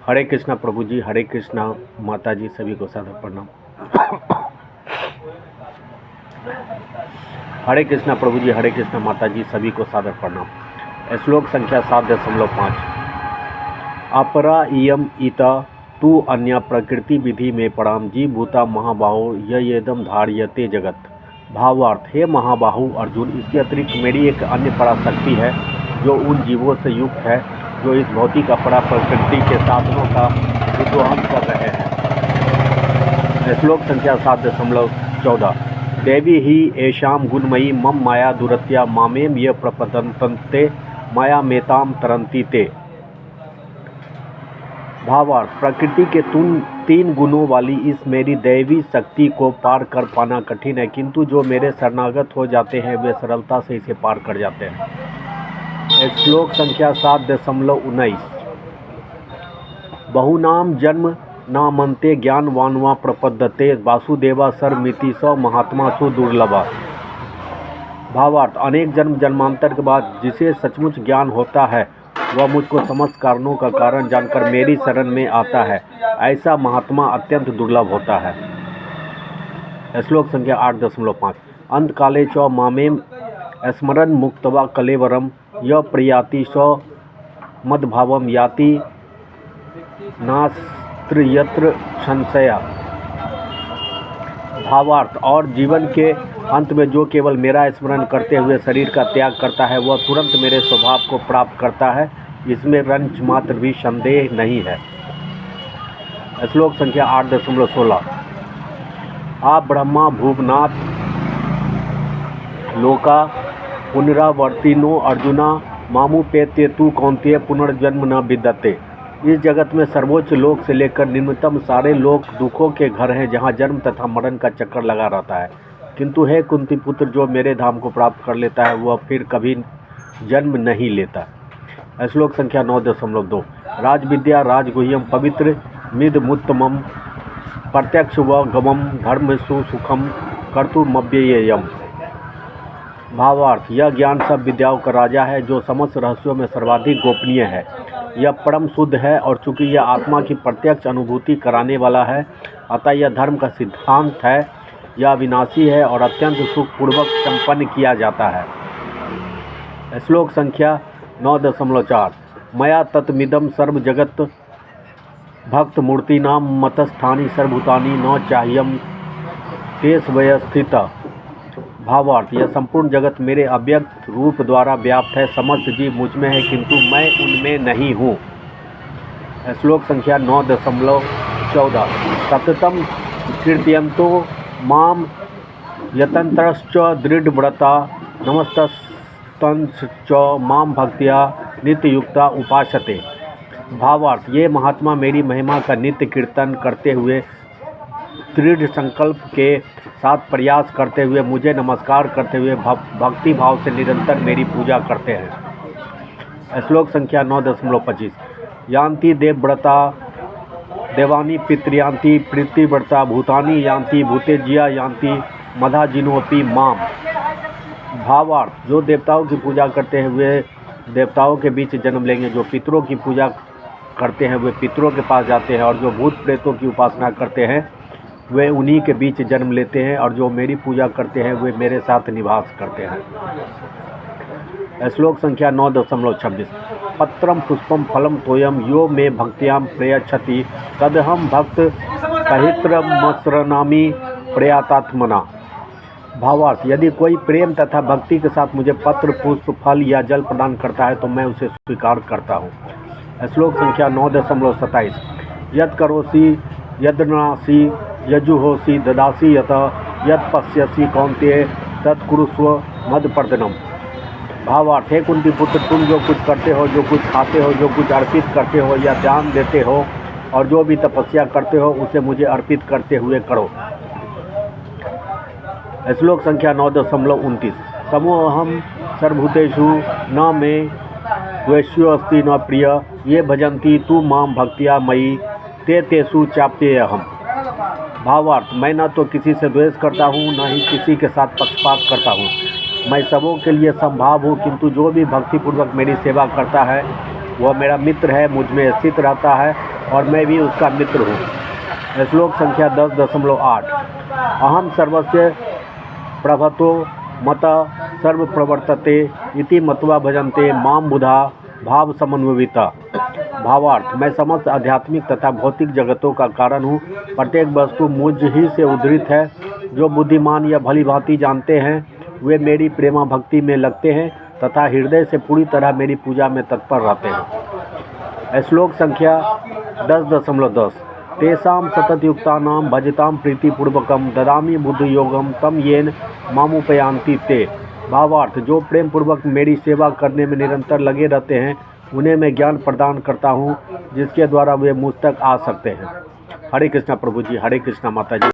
हरे कृष्णा प्रभु जी, हरे कृष्णा माता जी, सभी को सादर प्रणाम। हरे कृष्णा प्रभु जी, हरे कृष्णा माता जी, सभी को सादर प्रणाम। श्लोक संख्या 7.5। अपरा इयम ईता तू अन्य प्रकृति विधि में पराम जी भूता महाबाहो येदम धार्यते जगत। भावार्थ, हे महाबाहु अर्जुन, इसके अतिरिक्त मेरी एक अन्य पराशक्ति है जो उन जीवों से युक्त है जो इस भौतिक अपरा प्रकृति के साधनों का विद्रोहन कर रहे हैं। श्लोक संख्या 7.14। देवी ही एशाम गुणमयी मम माया दुरत्या मामेम ये प्रपतन्ते माया मेताम तरंती ते। भावार्थ, प्रकृति के तीन गुणों वाली इस मेरी दैवी शक्ति को पार कर पाना कठिन है, किंतु जो मेरे शरणागत हो जाते हैं वे सरलता से इसे पार कर जाते हैं। श्लोक संख्या 7.19। बहुनाम जन्म नामन्ते ज्ञानवान्वा प्रपद्यते वासुदेवा सर्वमिति स महात्मा सु दुर्लभा। भावार्थ, अनेक जन्म जन्मांतर के बाद जिसे सचमुच ज्ञान होता है वह मुझको समस्त कारणों का कारण जानकर मेरी शरण में आता है, ऐसा महात्मा अत्यंत दुर्लभ होता है। श्लोक संख्या 8.5। अंतकाले च मामेम स्मरन् मुक्त्वा कलेवरम य प्रयाति स मद्भावम याति नास्त्र यत्र संशया। भावार्थ, और जीवन के अंत में जो केवल मेरा स्मरण करते हुए शरीर का त्याग करता है वह तुरंत मेरे स्वभाव को प्राप्त करता है, इसमें रंच मात्र भी संदेह नहीं है। श्लोक संख्या 8.16। आ ब्रह्मा भुवनाथ लोका पुनरावर्तिनो अर्जुना मामुपेत्य तू कौन्तेय पुनर्जन्म न विद्यते। इस जगत में सर्वोच्च लोक से लेकर निम्नतम सारे लोक दुखों के घर हैं जहाँ जन्म तथा मरण का चक्कर लगा रहता है, किंतु हे कुंती पुत्र, जो मेरे धाम को प्राप्त कर लेता है वह फिर कभी जन्म नहीं लेता। श्लोक संख्या 9.2। राजविद्या राजगुह्यम पवित्र मिदमुत्तमम प्रत्यक्ष व गमम धर्म सुसुखम कर्तुमव्ययम। भावार्थ, यह ज्ञान सब विद्याओं का राजा है जो समस्त रहस्यों में सर्वाधिक गोपनीय है। यह परम शुद्ध है और चूंकि यह आत्मा की प्रत्यक्ष अनुभूति कराने वाला है, अतः यह धर्म का सिद्धांत है। यह विनाशी है और अत्यंत सुखपूर्वक संपन्न किया जाता है। श्लोक संख्या 9.4। मया तत्मिदम सर्व जगत भक्त मूर्ति नाम मतस्थानी सर्वभूतानि न चाह्यम तेस व्यस्थित। भावार्थ, यह संपूर्ण जगत मेरे अव्यक्त रूप द्वारा व्याप्त है, समस्त जीव मुझ में है किंतु मैं उनमें नहीं हूँ। श्लोक संख्या 9.14। सततम कीर्तयन्तो माम यतन्त्रश्च दृढ़व्रता नमस्तंश्च माम भक्त्या नित्ययुक्ता उपासते। भावार्थ, ये महात्मा मेरी महिमा का नित्य कीर्तन करते हुए दृढ़ संकल्प के साथ प्रयास करते हुए मुझे नमस्कार करते हुए भक्ति भाव से निरंतर मेरी पूजा करते हैं। श्लोक संख्या 9.25। यान्ति देवव्रता देवानी पितृयान्ति पृथ्वीव्रता भूतानि यान्ति भूतेज्या यान्ति मधाजिनोपि माम। भावार्थ, जो देवताओं की पूजा करते हैं वे देवताओं के बीच जन्म लेंगे, जो पितरों की पूजा करते हैं वे पितरों के पास जाते हैं, और जो भूत प्रेतों की उपासना करते हैं वे उन्हीं के बीच जन्म लेते हैं, और जो मेरी पूजा करते हैं वे मेरे साथ निवास करते हैं। श्लोक संख्या 9.26। पत्रम पुष्पम फलम तोयम यो मे भक्त्याम प्रयच्छति तदहम भक्त सहित्रमस्रनामी प्रयातात्मना। भावार्थ, यदि कोई प्रेम तथा भक्ति के साथ मुझे पत्र पुष्प फल या जल प्रदान करता है तो मैं उसे स्वीकार करता हूँ। श्लोक संख्या 9.27। यद करोसि यदनासी यजुहोसी ददासी यत यद पश्यसी कौन्तेय तत्कुरुस्व मदपर्दनम। भावार्थ, हे कुंती पुत्र, तुम जो कुछ करते हो, जो कुछ खाते हो, जो कुछ अर्पित करते हो या दान देते हो और जो भी तपस्या करते हो उसे मुझे अर्पित करते हुए करो। श्लोक संख्या 9.29। समोहम सर्वभूतेषु न मे द्वेष्यो अस्ति न प्रिय ये भजन्ति तू माम भक्त्या मयि ते तेषु चाप्येयहम्। भावार्थ, मैं न तो किसी से द्वेष करता हूँ न ही किसी के साथ पक्षपात करता हूँ। मैं सबों के लिए समभाव हूँ, किंतु जो भी भक्तिपूर्वक मेरी सेवा करता है वह मेरा मित्र है, मुझ में स्थित रहता है और मैं भी उसका मित्र हूँ। श्लोक संख्या 10.8 अहम सर्वस्य प्रभतो मत सर्व प्रवर्तते इति मत्वा भजन्ते माम बुधा भाव समन्विता। भावार्थ, मैं समस्त आध्यात्मिक तथा भौतिक जगतों का कारण हूँ। प्रत्येक वस्तु मुझ ही से उद्धृत है। जो बुद्धिमान या भली भांति जानते हैं वे मेरी प्रेमा भक्ति में लगते हैं तथा हृदय से पूरी तरह मेरी पूजा में तत्पर रहते हैं। श्लोक संख्या 10.10 तेषां सततयुक्तानां भजतां प्रीतिपूर्वकं ददामि बुद्ध योगम तम येन मामुपयान्ति ते। भावार्थ, जो प्रेम पूर्वक मेरी सेवा करने में निरंतर लगे रहते हैं उन्हें मैं ज्ञान प्रदान करता हूँ जिसके द्वारा वे मुझ तक आ सकते हैं। हरे कृष्णा प्रभु जी, हरे कृष्णा माता जी।